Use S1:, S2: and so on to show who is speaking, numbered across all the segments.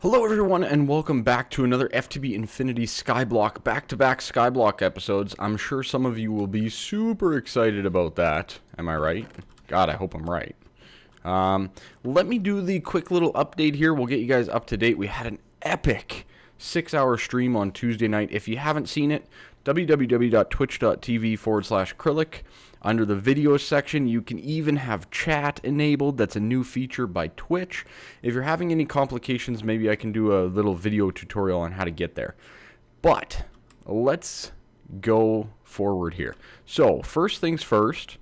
S1: Hello everyone and welcome back to another FTB Infinity Skyblock back-to-back Skyblock episodes. I'm sure some of you will be super excited about that. Am I right? God, I hope I'm right. Let me do the quick little update here. We'll get you guys up to date. We had an epic 6-hour stream on Tuesday night. If you haven't seen it, www.twitch.tv/Kryllyk. Under the videos section, you can even have chat enabled. That's a new feature by Twitch. If you're having any complications, maybe I can do a little video tutorial on how to get there. But let's go forward here. So first things first,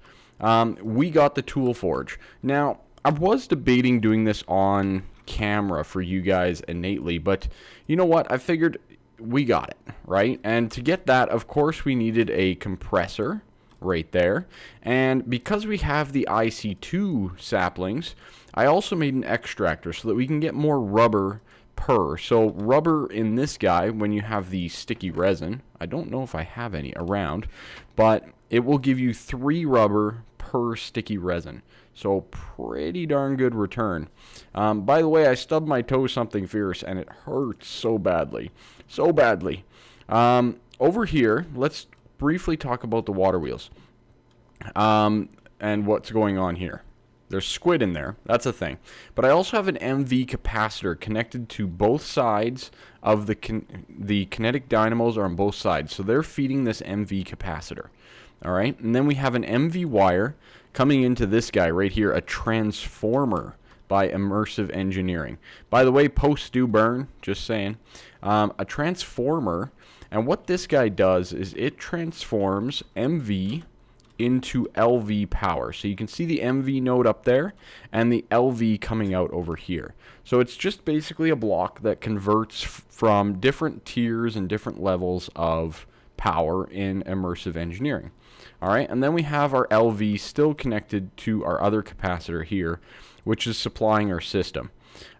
S1: we got the tool forge. Now, I was debating doing this on camera for you guys innately, but you know what? I figured we got it, right? And to get that, of course, we needed a compressor right there. And because we have the IC2 saplings, I also made an extractor so that we can get more rubber per. So rubber in this guy, when you have the sticky resin, I don't know if I have any around, but it will give you 3 rubber per sticky resin. So pretty darn good return. By the way, I stubbed my toe something fierce and it hurts so badly. So badly. Over here, let's briefly talk about the water wheels and what's going on here. There's squid in there. That's a thing. But I also have an MV capacitor connected to both sides of the kinetic dynamos are on both sides. So they're feeding this MV capacitor. All right. And then we have an MV wire coming into this guy right here, a transformer by Immersive Engineering. By the way, posts do burn, just saying. A transformer, and what this guy does is it transforms MV into LV power. So you can see the MV node up there and the LV coming out over here. So it's just basically a block that converts from different tiers and different levels of power in Immersive Engineering. All right, and then we have our LV still connected to our other capacitor here, which is supplying our system.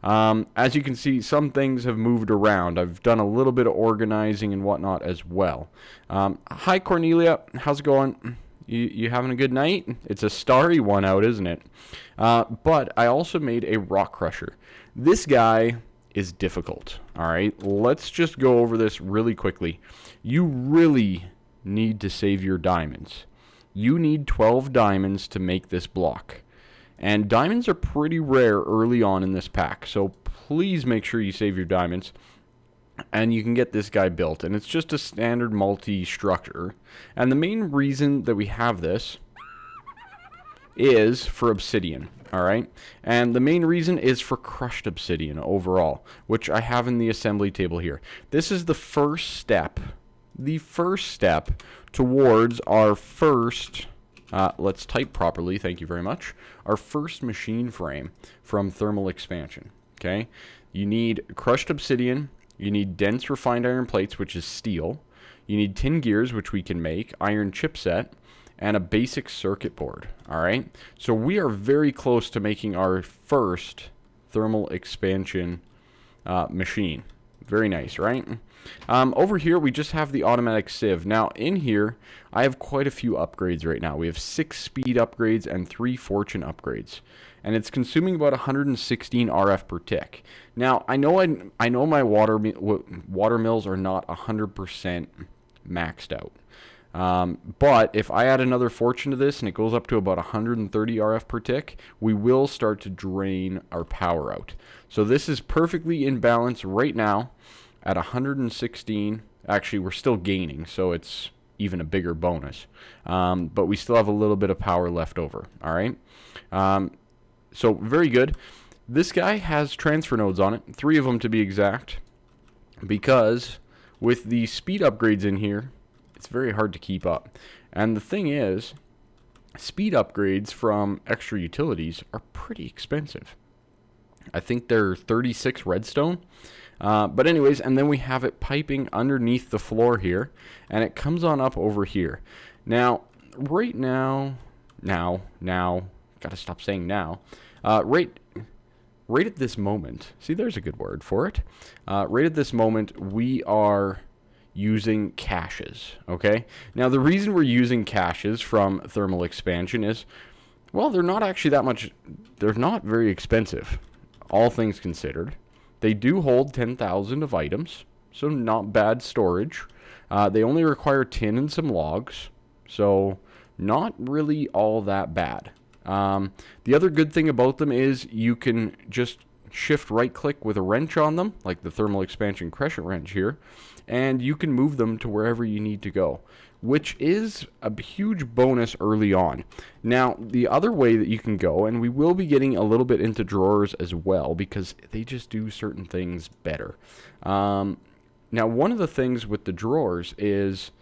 S1: As you can see, some things have moved around. I've done a little bit of organizing and whatnot as well. Hi, Cornelia. How's it going? You having a good night? It's a starry one out, isn't it? But I also made a rock crusher. This guy is difficult. All right, let's just go over this really quickly. You really need to save your diamonds. You need 12 diamonds to make this block. And diamonds are pretty rare early on in this pack, so please make sure you save your diamonds. And you can get this guy built, and it's just a standard multi-structure. And the main reason that we have this is for obsidian, alright? And the main reason is for crushed obsidian overall, which I have in the assembly table here. This is the first step towards our first... let's type properly, thank you very much. Our first machine frame from thermal expansion, okay? You need crushed obsidian, you need dense refined iron plates, which is steel, you need tin gears, which we can make, iron chipset, and a basic circuit board, alright? So we are very close to making our first thermal expansion machine. Very nice, right? Over here, we just have the automatic sieve. Now, in here, I have quite a few upgrades right now. We have 6 speed upgrades and 3 fortune upgrades. And it's consuming about 116 RF per tick. Now, I know my water mills are not 100% maxed out. But if I add another fortune to this and it goes up to about 130 RF per tick, we will start to drain our power out. So this is perfectly in balance right now at 116. Actually, we're still gaining, so it's even a bigger bonus. But we still have a little bit of power left over, all right? So very good. This guy has transfer nodes on it, 3 of them to be exact, because with the speed upgrades in here, it's very hard to keep up. And the thing is, speed upgrades from extra utilities are pretty expensive. I think they're 36 redstone. But anyways, and then we have it piping underneath the floor here, and it comes on up over here. Now, right now, gotta stop saying now, right at this moment, see, there's a good word for it. Right at this moment, we are using caches, okay? Now, the reason we're using caches from thermal expansion is, well, they're not actually that much, they're not very expensive, all things considered. They do hold 10,000 of items, so not bad storage. They only require tin and some logs, so not really all that bad. The other good thing about them is you can just shift right click with a wrench on them, like the thermal expansion crescent wrench here, and you can move them to wherever you need to go, which is a huge bonus early on. Now, the other way that you can go, and we will be getting a little bit into drawers as well, because they just do certain things better. Now, one of the things with the drawers is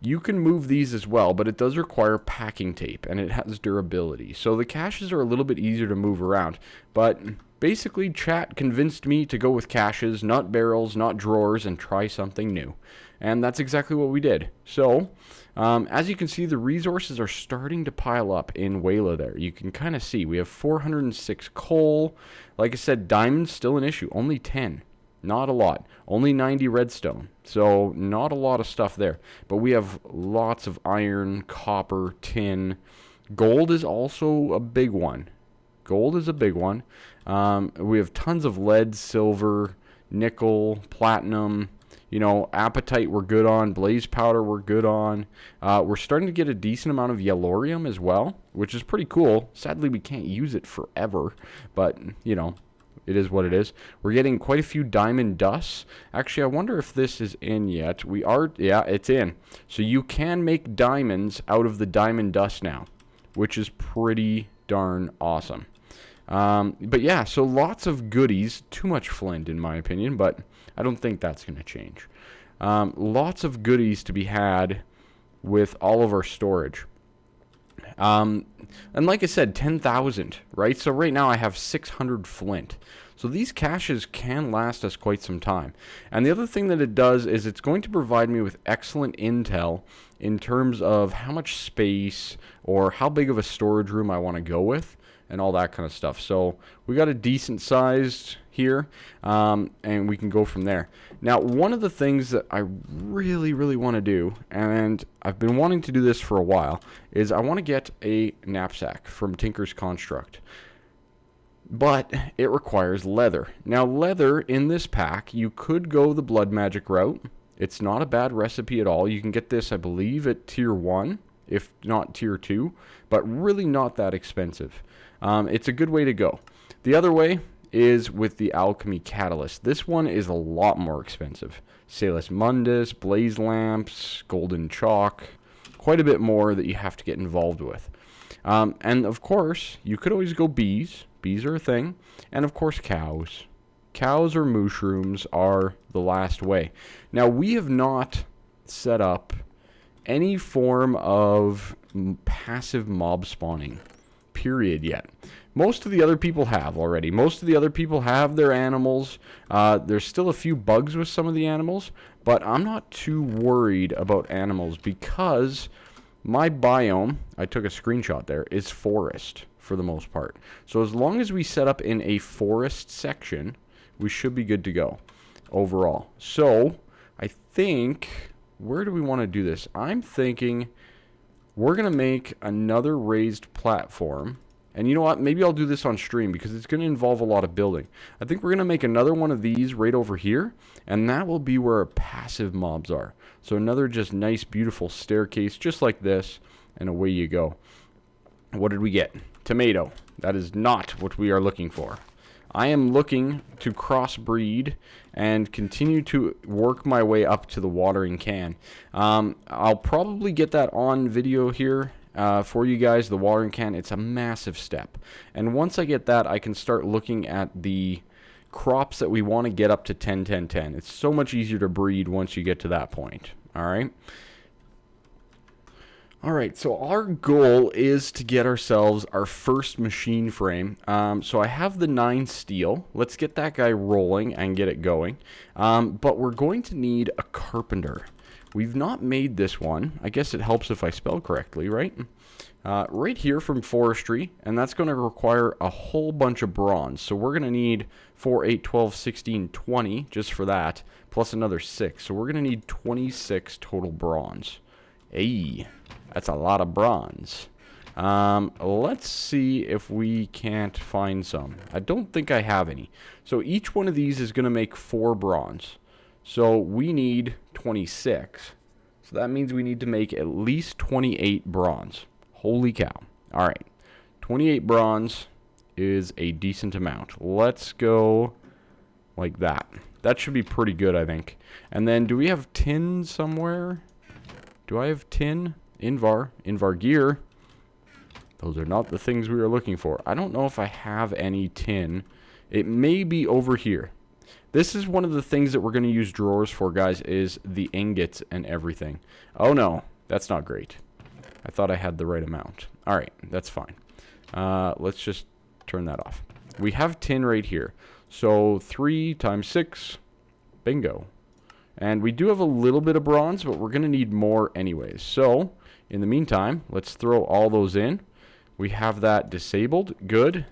S1: you can move these as well, but it does require packing tape, and it has durability. So the caches are a little bit easier to move around, but basically chat convinced me to go with caches, not barrels, not drawers, and try something new. And that's exactly what we did. So, as you can see, the resources are starting to pile up in Wayla there. You can kind of see we have 406 coal. Like I said, diamonds still an issue, only 10. Not a lot. Only 90 redstone. So not a lot of stuff there. But we have lots of iron, copper, tin. Gold is also a big one. Gold is a big one. We have tons of lead, silver, nickel, platinum. You know, apatite we're good on. Blaze powder we're good on. We're starting to get a decent amount of yellorium as well, which is pretty cool. Sadly, we can't use it forever. But, you know, it is what it is. We're getting quite a few diamond dusts. Actually, I wonder if this is in yet. We are, yeah, it's in. So you can make diamonds out of the diamond dust now, which is pretty darn awesome. But yeah, so lots of goodies. Too much flint in my opinion, but I don't think that's going to change. Lots of goodies to be had with all of our storage. And like I said, 10,000, right? So right now I have 600 flint. So these caches can last us quite some time. And the other thing that it does is it's going to provide me with excellent intel in terms of how much space or how big of a storage room I want to go with and all that kind of stuff. So we got a decent sized here, and we can go from there. Now, one of the things that I really want to do, and I've been wanting to do this for a while, is I want to get a knapsack from Tinker's Construct. But it requires leather. Now, leather in this pack, you could go the blood magic route. It's not a bad recipe at all. You can get this, I believe, at tier 1, if not tier 2, but really not that expensive. It's a good way to go. The other way is with the alchemy catalyst. This one is a lot more expensive. Salus Mundus, blaze lamps, golden chalk, quite a bit more that you have to get involved with. And of course, you could always go bees. Bees are a thing. And of course, cows. Cows or mushrooms are the last way. Now, we have not set up any form of passive mob spawning, period, yet. Most of the other people have already. Most of the other people have their animals. There's still a few bugs with some of the animals, but I'm not too worried about animals because my biome, I took a screenshot there, is forest for the most part. So as long as we set up in a forest section, we should be good to go overall. So I think, where do we want to do this? I'm thinking we're going to make another raised platform. And you know what? Maybe I'll do this on stream because it's going to involve a lot of building. I think we're going to make another one of these right over here. And that will be where our passive mobs are. So another just nice, beautiful staircase just like this. And away you go. What did we get? Tomato. That is not what we are looking for. I am looking to crossbreed and continue to work my way up to the watering can. I'll probably get that on video here for you guys, the watering can. It's a massive step. And once I get that, I can start looking at the crops that we want to get up to 10, 10, 10. It's so much easier to breed once you get to that point. All right. Alright, so our goal is to get ourselves our first machine frame. So I have the 9 steel. Let's get that guy rolling and get it going. But we're going to need a carpenter. We've not made this one. I guess it helps if I spell correctly, right? Right here from forestry, and that's going to require a whole bunch of bronze. So we're going to need 4, 8, 12, 16, 20 just for that, plus another 6. So we're going to need 26 total bronze. Hey, that's a lot of bronze. Let's see if we can't find some. I don't think I have any. So each one of these is going to make 4 bronze. So we need 26. So that means we need to make at least 28 bronze. Holy cow. All right. 28 bronze is a decent amount. Let's go like that. That should be pretty good, I think. And then do we have tin somewhere? Do I have tin? En-devour gear. Those are not the things we are looking for. I don't know if I have any tin. It may be over here. This is one of the things that we're going to use drawers for, guys, is the ingots and everything. Oh, no. That's not great. I thought I had the right amount. All right. That's fine. Let's just turn that off. We have tin right here. So 3 times 6. Bingo. And we do have a little bit of bronze, but we're going to need more anyways. So in the meantime, let's throw all those in. We have that disabled. Good.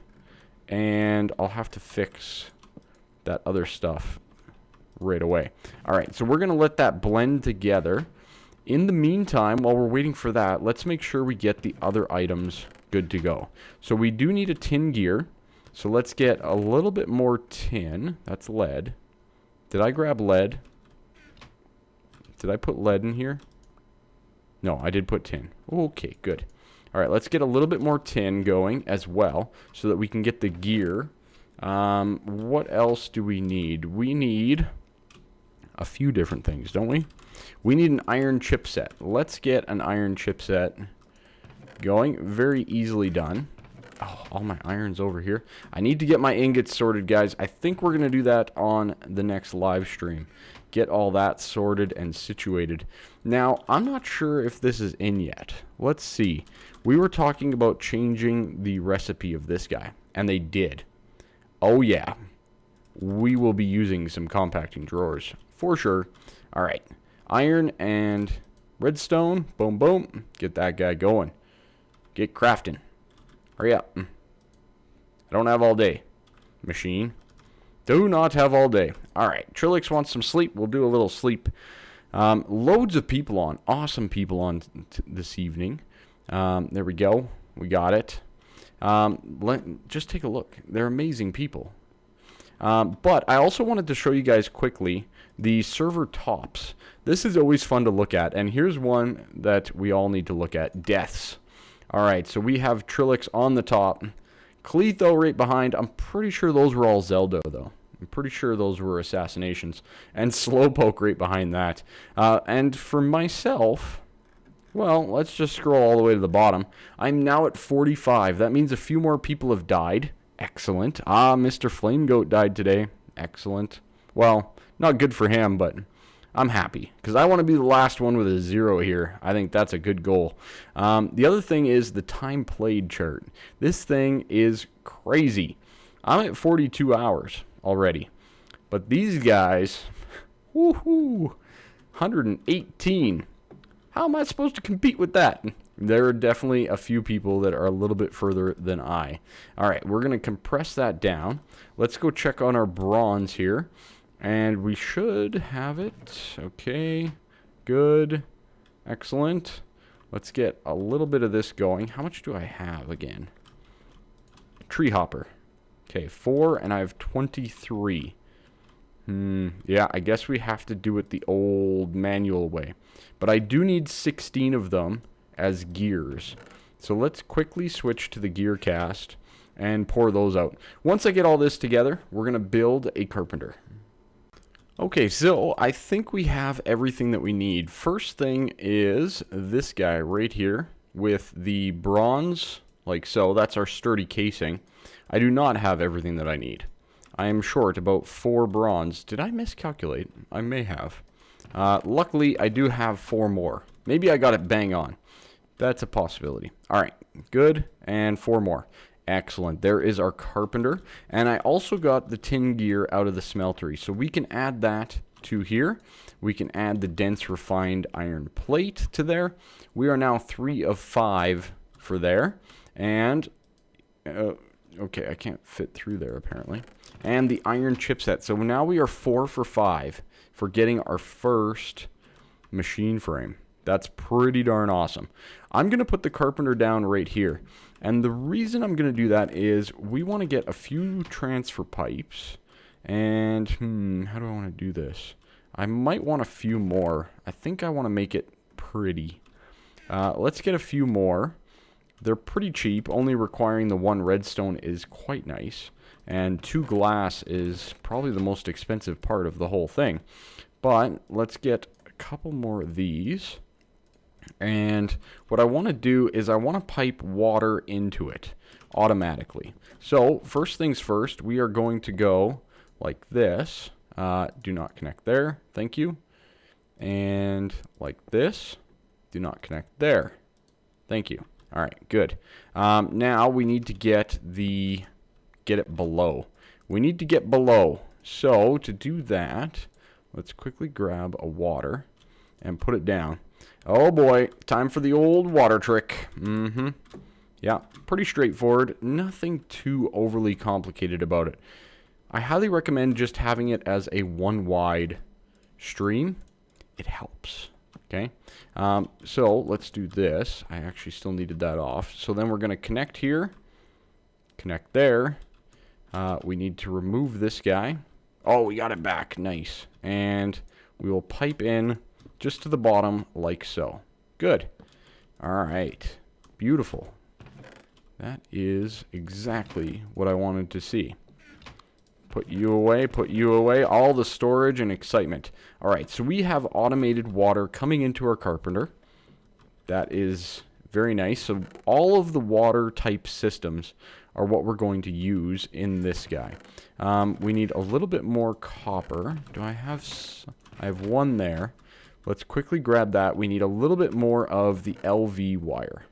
S1: And I'll have to fix that other stuff right away. All right, so we're going to let that blend together. In the meantime, while we're waiting for that, let's make sure we get the other items good to go. So we do need a tin gear. So let's get a little bit more tin. That's lead. Did I grab lead? Did I put lead in here? No, I did put tin. Okay, good. All right, let's get a little bit more tin going as well so that we can get the gear. What else do we need? We need a few different things, don't we? We need an iron chipset. Let's get an iron chipset going. Very easily done. Oh, all my iron's over here. I need to get my ingots sorted, guys. I think we're going to do that on the next live stream. Get all that sorted and situated. Now, I'm not sure if this is in yet. Let's see. We were talking about changing the recipe of this guy, and they did. Oh, yeah. We will be using some compacting drawers for sure. All right. Iron and redstone. Boom, boom. Get that guy going. Get crafting. Hurry up. I don't have all day. Machine. Do not have all day. All right. Kryllyk wants some sleep. We'll do a little sleep. Loads of people on. Awesome people on this evening. There we go. We got it. Just take a look. They're amazing people. But I also wanted to show you guys quickly the server tops. This is always fun to look at. And here's one that we all need to look at. Deaths. All right. So we have Kryllyk on the top. Cletho right behind. I'm pretty sure those were all Zelda, though. I'm pretty sure those were assassinations. And Slowpoke right behind that. And for myself, well, let's just scroll all the way to the bottom. I'm now at 45. That means a few more people have died. Excellent. Mr. Flamegoat died today. Excellent. Well, not good for him, but I'm happy because I want to be the last one with a 0 here. I think that's a good goal. The other thing is the time played chart. This thing is crazy. I'm at 42 hours already. But these guys, woohoo, 118. How am I supposed to compete with that? There are definitely a few people that are a little bit further than I. All right, we're going to compress that down. Let's go check on our bronze here. And we should have it. Okay, good, excellent. Let's get a little bit of this going. How much do I have again? Tree hopper. Okay, 4, and I have 23. Yeah, I guess we have to do it the old manual way. But I do need 16 of them as gears. So let's quickly switch to the gear cast and pour those out. Once I get all this together, we're going to build a carpenter. Okay, so I think we have everything that we need. First thing is this guy right here with the bronze, like so. That's our sturdy casing. I do not have everything that I need. I am short about 4 bronze. Did I miscalculate? I may have. Luckily, I do have 4 more. Maybe I got it bang on. That's a possibility. All right, good, and 4 more. Excellent. There is our carpenter. And I also got the tin gear out of the smeltery. So we can add that to here. We can add the dense refined iron plate to there. We are now 3 of 5 for there. And, okay, I can't fit through there apparently. And the iron chipset. So now we are 4 for 5 for getting our first machine frame. That's pretty darn awesome. I'm going to put the Carpenter down right here. And the reason I'm going to do that is we want to get a few transfer pipes. And, how do I want to do this? I might want a few more. I think I want to make it pretty. Let's get a few more. They're pretty cheap. Only requiring the 1 redstone is quite nice. And 2 glass is probably the most expensive part of the whole thing. But let's get a couple more of these. And what I want to do is I want to pipe water into it automatically. So first things first, we are going to go like this. Do not connect there. Thank you. And like this. Do not connect there. Thank you. All right, good. Now we need to get it below. We need to get below. So to do that, let's quickly grab a water and put it down. Oh boy, time for the old water trick. Yeah, pretty straightforward. Nothing too overly complicated about it. I highly recommend just having it as a 1 wide stream. It helps. Okay, so let's do this. I actually still needed that off. So then we're going to connect here, connect there. We need to remove this guy. Oh, we got it back. Nice. And we will pipe in just to the bottom like so. Good. All right. Beautiful. That is exactly what I wanted to see. Put you away, put you away. All the storage and excitement. All right, so we have automated water coming into our Carpenter. That is very nice. So all of the water type systems are what we're going to use in this guy. We need a little bit more copper. Do I have... I have 1 there. Let's quickly grab that. We need a little bit more of the LV wire.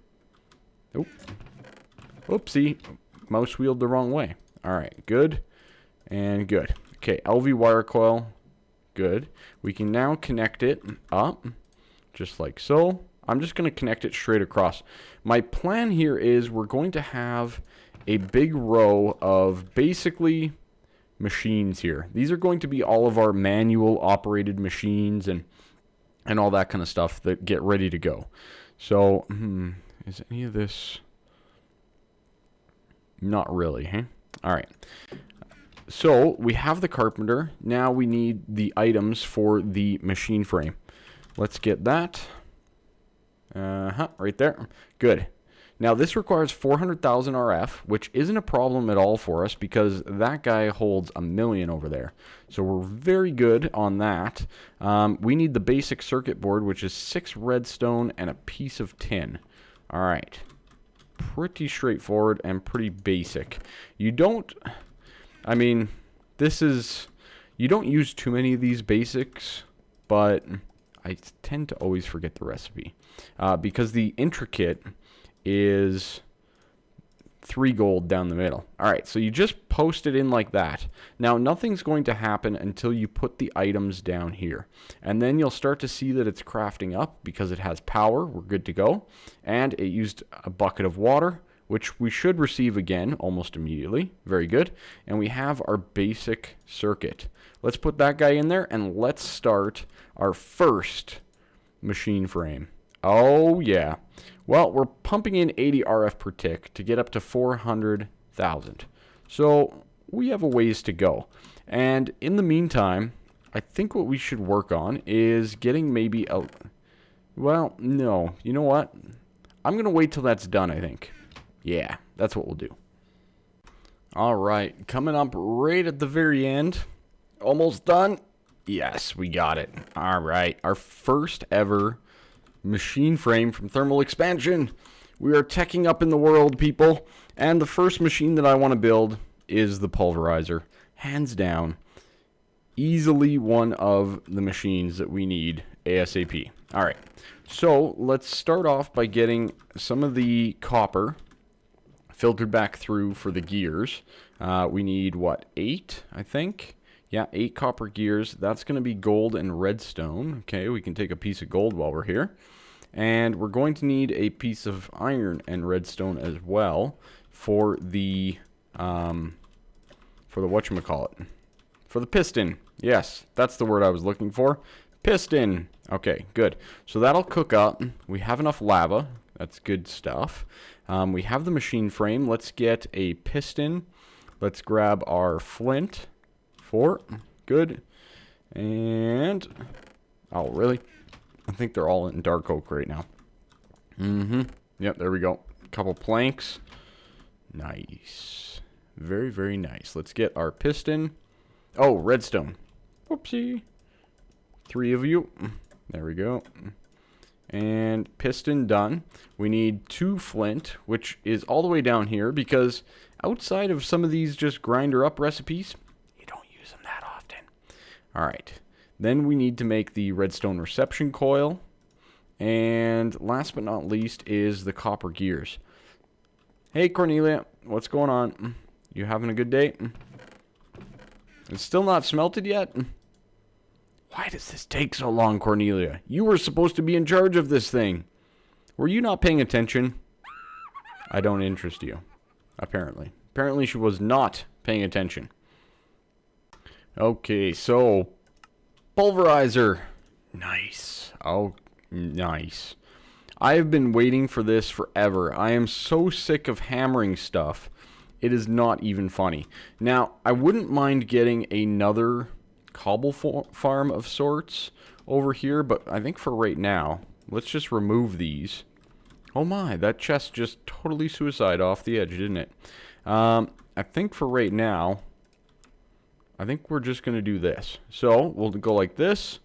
S1: Oop. Oopsie. Mouse wheeled the wrong way. All right, good. And good. Okay, LV wire coil. Good. We can now connect it up, just like so. I'm just going to connect it straight across. My plan here is we're going to have a big row of basically machines here. These are going to be all of our manual operated machines and all that kind of stuff that get ready to go. So, is any of this... Not really, huh? All right. So we have the Carpenter. Now we need the items for the machine frame. Let's get that. Right there. Good. Now this requires 400,000 RF, which isn't a problem at all for us because that guy holds 1 million over there. So we're very good on that. We need the basic circuit board, which is 6 redstone and a piece of tin. All right. Pretty straightforward and pretty basic. You don't... I mean, you don't use too many of these basics, but I tend to always forget the recipe. Because the intricate is 3 gold down the middle. Alright, so you just post it in like that. Now, nothing's going to happen until you put the items down here. And then you'll start to see that it's crafting up because it has power. We're good to go. And it used a bucket of water, which we should receive again almost immediately. Very good. And we have our basic circuit. Let's put that guy in there and let's start our first machine frame. Oh, yeah. Well, we're pumping in 80 RF per tick to get up to 400,000. So we have a ways to go. And in the meantime, I think what we should work on is getting maybe a... Well, no. You know what? I'm going to wait till that's done, I think. Yeah, that's what we'll do. All right, coming up right at the very end. Almost done. Yes, we got it. All right, our first ever machine frame from thermal expansion. We are teching up in the world, people. And the first machine that I want to build is the Pulverizer. Hands down, easily one of the machines that we need ASAP. All right, so let's start off by getting some of the copper filtered back through for the gears. We need, what, 8, I think? Yeah, 8 copper gears. That's going to be gold and redstone. Okay, we can take a piece of gold while we're here. And we're going to need a piece of iron and redstone as well for the whatchamacallit. For the piston. Yes, that's the word I was looking for. Piston. Okay, good. So that'll cook up. We have enough lava. That's good stuff. We have the machine frame. Let's get a piston. Let's grab our flint. 4. Good. And... oh, really? I think they're all in dark oak right now. Yep, there we go. Couple planks. Nice. Very, very nice. Let's get our piston. Oh, redstone. Whoopsie. 3 of you. There we go. And piston done. We need 2 flint, which is all the way down here, because outside of some of these just grinder up recipes, you don't use them that often. Alright. Then we need to make the redstone reception coil. And last but not least is the copper gears. Hey, Cornelia. What's going on? You having a good day? It's still not smelted yet? Why does this take so long, Cornelia? You were supposed to be in charge of this thing. Were you not paying attention? I don't interest you. Apparently. Apparently she was not paying attention. Okay, so... Pulverizer. Nice. Oh, nice. I have been waiting for this forever. I am so sick of hammering stuff. It is not even funny. Now, I wouldn't mind getting another cobble farm of sorts over here, but I think for right now, let's just remove these. Oh my, that chest just totally suicide off the edge, didn't it? I think for right now, I think we're just going to do this. So, we'll go like this,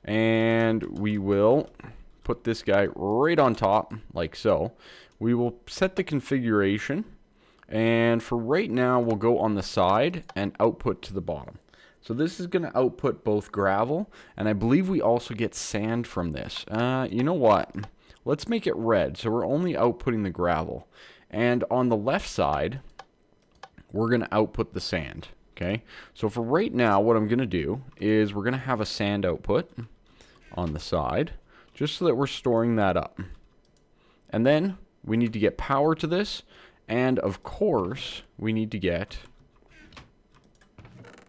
S1: and we will put this guy right on top, like so. We will set the configuration, and for right now, we'll go on the side and output to the bottom. So this is going to output both gravel, and I believe we also get sand from this. You know what? Let's make it red, so we're only outputting the gravel. And on the left side, we're going to output the sand. Okay, so for right now, what I'm going to do is we're going to have a sand output on the side, just so that we're storing that up. And then we need to get power to this, and of course, we need to get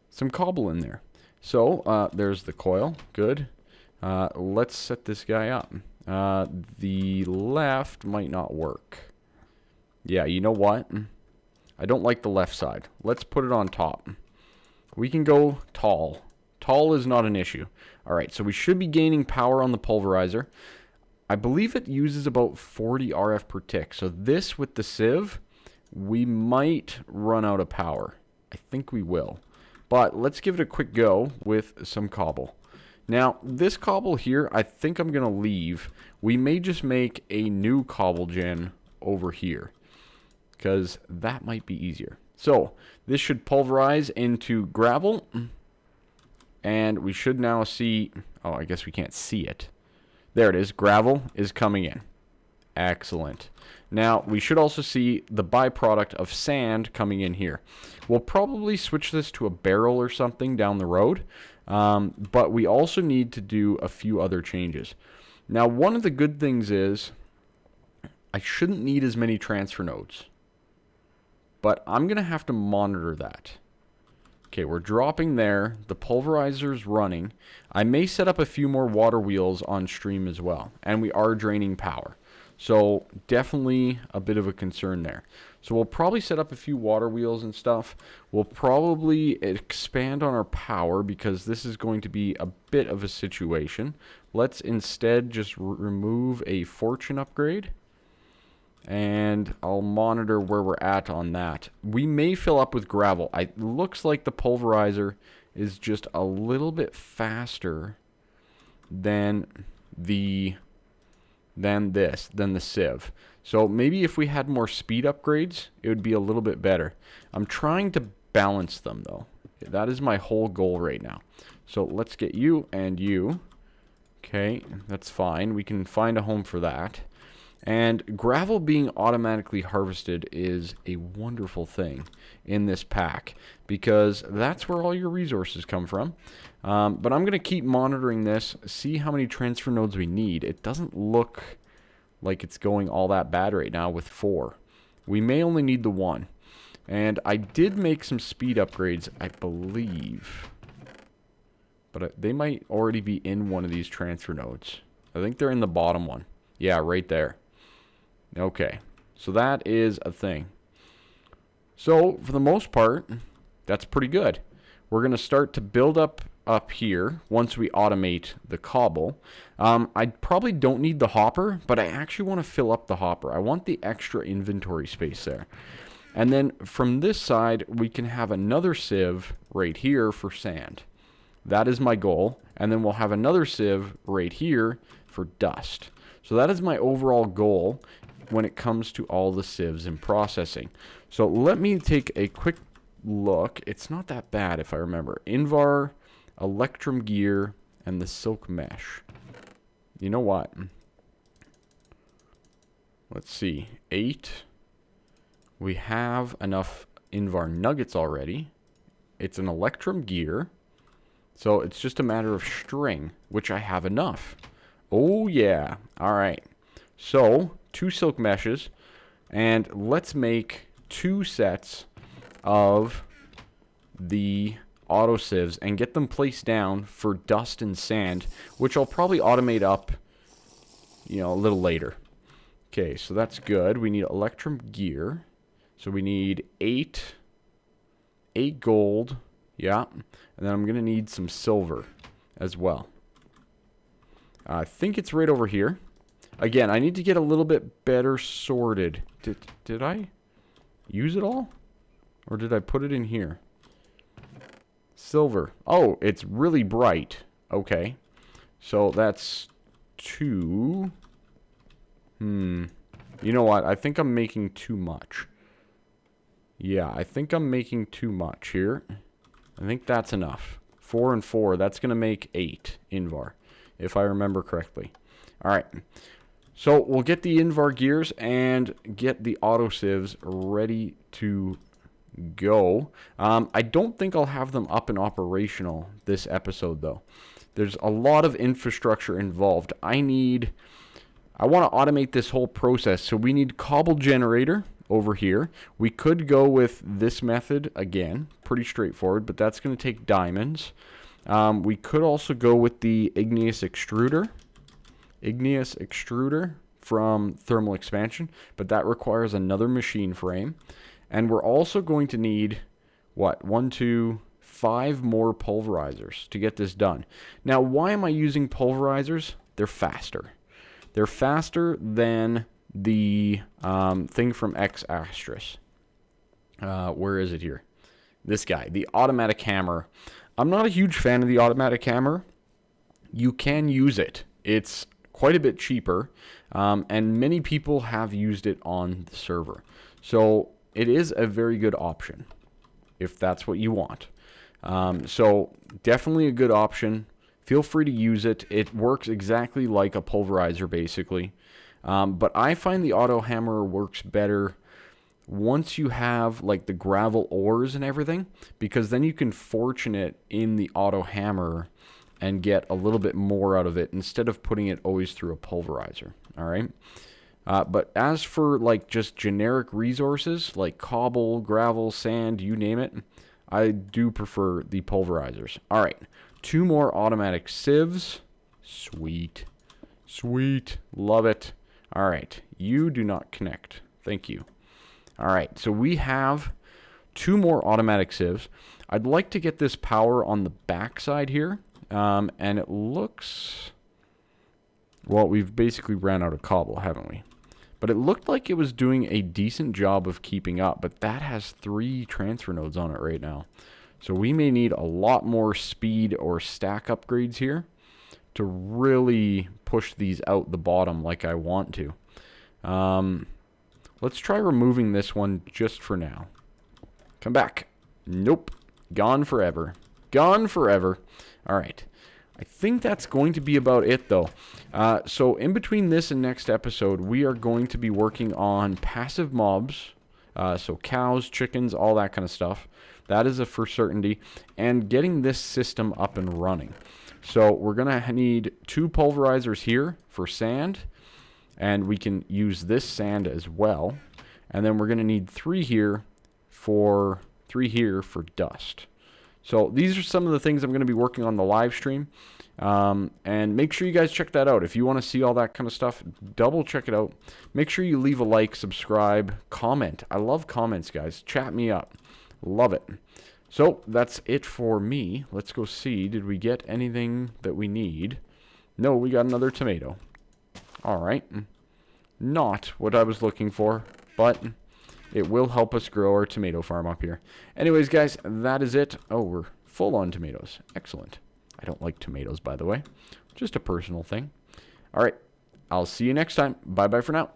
S1: some cobble in there. So, there's the coil. Good. Let's set this guy up. The left might not work. Yeah, you know what? I don't like the left side. Let's put it on top. We can go tall. Tall is not an issue. Alright, so we should be gaining power on the pulverizer. I believe it uses about 40 RF per tick. So this with the sieve, we might run out of power. I think we will. But let's give it a quick go with some cobble. Now, this cobble here, I think I'm going to leave. We may just make a new cobble gen over here, because that might be easier. So, this should pulverize into gravel, and we should now see... oh, I guess we can't see it. There it is. Gravel is coming in. Excellent. Now, we should also see the byproduct of sand coming in here. We'll probably switch this to a barrel or something down the road, but we also need to do a few other changes. Now, one of the good things is I shouldn't need as many transfer nodes, but I'm going to have to monitor that. Okay, we're dropping there. The pulverizer's running. I may set up a few more water wheels on stream as well, and we are draining power. So definitely a bit of a concern there. So we'll probably set up a few water wheels and stuff. We'll probably expand on our power because this is going to be a bit of a situation. Let's instead just remove a fortune upgrade. And I'll monitor where we're at on that. We may fill up with gravel. It looks like the pulverizer is just a little bit faster than the sieve. So maybe if we had more speed upgrades, it would be a little bit better. I'm trying to balance them though. That is my whole goal right now. So let's get you and you. Okay, that's fine. We can find a home for that. And gravel being automatically harvested is a wonderful thing in this pack, because that's where all your resources come from. But I'm going to keep monitoring this, see how many transfer nodes we need. It doesn't look like it's going all that bad right now with 4. We may only need the 1. And I did make some speed upgrades, I believe. But they might already be in one of these transfer nodes. I think they're in the bottom one. Yeah, right there. Okay, so that is a thing. So, for the most part, that's pretty good. We're going to start to build up here once we automate the cobble. I probably don't need the hopper, but I actually want to fill up the hopper. I want the extra inventory space there. And then from this side, we can have another sieve right here for sand. That is my goal. And then we'll have another sieve right here for dust. So that is my overall goal when it comes to all the sieves and processing. So let me take a quick look. It's not that bad if I remember. en-devour, electrum gear, and the silk mesh. You know what? Let's see. 8. We have enough en-devour nuggets already. It's an electrum gear. So it's just a matter of string, which I have enough. Oh yeah. Alright. So, 2 silk meshes. And let's make 2 sets of the auto sieves and get them placed down for dust and sand, which I'll probably automate up, you know, a little later. Okay, so that's good. We need electrum gear. So we need 8 gold. Yeah. And then I'm going to need some silver as well. I think it's right over here. Again, I need to get a little bit better sorted. Did I use it all? Or did I put it in here? Silver. Oh, it's really bright. Okay. So that's 2. You know what? I think I'm making too much. Yeah, I think I'm making too much here. I think that's enough. 4 and 4. That's going to make 8 en-devour, if I remember correctly. All right. So we'll get the en-devour gears and get the auto sieves ready to go. I don't think I'll have them up and operational this episode, though. There's a lot of infrastructure involved. I want to automate this whole process, so we need cobble generator over here. We could go with this method again, pretty straightforward, but that's going to take diamonds. We could also go with the igneous extruder from thermal expansion, but that requires another machine frame. And we're also going to need, what, 1, 2, 5 more pulverizers to get this done. Now, why am I using pulverizers? They're faster. They're faster than the thing from X Astris. Where is it here? This guy, the automatic hammer. I'm not a huge fan of the automatic hammer. You can use it. It's quite a bit cheaper, and many people have used it on the server. So it is a very good option if that's what you want. So definitely a good option. Feel free to use it. It works exactly like a pulverizer, basically. But I find the auto hammer works better once you have like the gravel ores and everything, because then you can fortune it in the auto hammer and get a little bit more out of it instead of putting it always through a pulverizer. All right. But as for like just generic resources like cobble, gravel, sand, you name it, I do prefer the pulverizers. All right. 2 more automatic sieves. Sweet. Sweet. Love it. All right. You do not connect. Thank you. All right. So we have 2 more automatic sieves. I'd like to get this power on the back side here. And it looks... Well, we've basically ran out of cobble, haven't we? But it looked like it was doing a decent job of keeping up. But that has 3 transfer nodes on it right now. So we may need a lot more speed or stack upgrades here to really push these out the bottom like I want to. Let's try removing this one just for now. Come back. Nope. Gone forever. Gone forever. All right. I think that's going to be about it, though. So in between this and next episode, we are going to be working on passive mobs. So cows, chickens, all that kind of stuff. That is a for certainty. And getting this system up and running. So we're going to need 2 pulverizers here for sand. And we can use this sand as well. And then we're going to need 3 here for dust. So these are some of the things I'm going to be working on the live stream. And make sure you guys check that out. If you want to see all that kind of stuff, double check it out. Make sure you leave a like, subscribe, comment. I love comments, guys. Chat me up. Love it. So that's it for me. Let's go see. Did we get anything that we need? No, we got another tomato. All right. Not what I was looking for, but it will help us grow our tomato farm up here. Anyways, guys, that is it. Oh, we're full on tomatoes. Excellent. I don't like tomatoes, by the way. Just a personal thing. All right. I'll see you next time. Bye-bye for now.